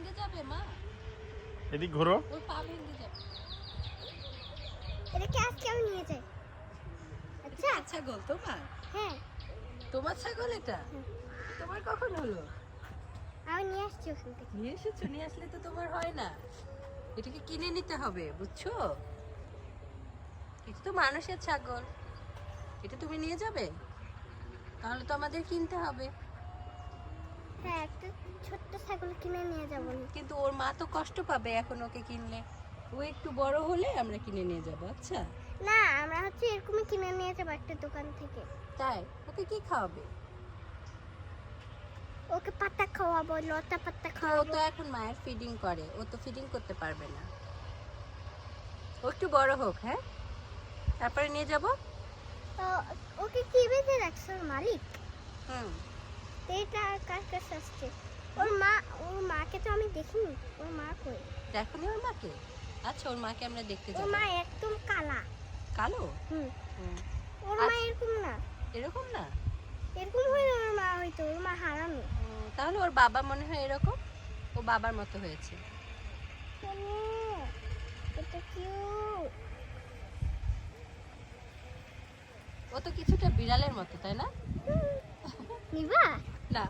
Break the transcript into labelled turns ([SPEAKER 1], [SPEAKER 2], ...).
[SPEAKER 1] ভেঙে যাবে মা।
[SPEAKER 2] এদিক ঘোরো।
[SPEAKER 1] ওর পা ভেঙে যাবে।
[SPEAKER 3] এটাকে আজকে আমি নিয়ে যাই। আচ্ছা
[SPEAKER 1] ছাগল তোমার?
[SPEAKER 3] হ্যাঁ
[SPEAKER 1] তোমার ছাগল এটা? তোমার কখন হলো?
[SPEAKER 3] আমি নিয়ে আসছি ওখান থেকে।
[SPEAKER 1] নিয়ে এসেছো? নিয়ে আসলে তো তোমার হয় না, এটাকে কিনে নিতে হবে, বুঝছো? এটা তো মানুষের ছাগল, এটা তুমি নিয়ে যাবে? তাহলে তো আমাদের কিনতে হবে।
[SPEAKER 3] হ্যাঁ একটা ছোট্ট ছাগল কিনে নিয়ে যাবো না।
[SPEAKER 1] কিন্তু ওর মা তো কষ্ট পাবে এখন ওকে কিনলে। ও একটু বড় হলে আমরা কিনে নিয়ে যাবো। আচ্ছা
[SPEAKER 3] না আমরা হচ্ছে এরকমই কিনে নিয়ে যাবো একটা দোকান থেকে।
[SPEAKER 1] তাই? ওকে কি খাওয়াবে?
[SPEAKER 3] ওকে পাতা খাওয়াবো, লতা পাতা
[SPEAKER 1] ও
[SPEAKER 3] খাওয়াবো।
[SPEAKER 1] তো এখন মায়ের ফিডিং করে, ও তো ফিডিং করতে পারবে না। ও একটু বড় হোক, হ্যাঁ, তারপরে নিয়ে যাব।
[SPEAKER 3] তো ওকে কি বেঁধে রাখছে ওর মালিক?
[SPEAKER 1] হুম।
[SPEAKER 3] তো এটা কার কাছে আসছে? ওর মাকে তো আমি দেখিনি। ওর মা কই?
[SPEAKER 1] দেখনি ওর মাকে? আচ্ছা, ওর মাকে আমরা দেখতে
[SPEAKER 3] ওর
[SPEAKER 1] যাব।
[SPEAKER 3] মা একদম কালা।
[SPEAKER 1] কালো?
[SPEAKER 3] হুম
[SPEAKER 1] হুম।
[SPEAKER 3] ওর মা এরকম না।
[SPEAKER 1] এরকম না?
[SPEAKER 3] এরকম হইলে ওর মা হয়তো, ওর মা হারানো।
[SPEAKER 1] তাহলে ওর বাবা মনে হয় এরকম, ও বাবার মতো হয়েছে।
[SPEAKER 3] এটা কিউট।
[SPEAKER 1] ও তো কিছুটা বিড়ালের মতো, তাই না?
[SPEAKER 3] নিবা?
[SPEAKER 1] না।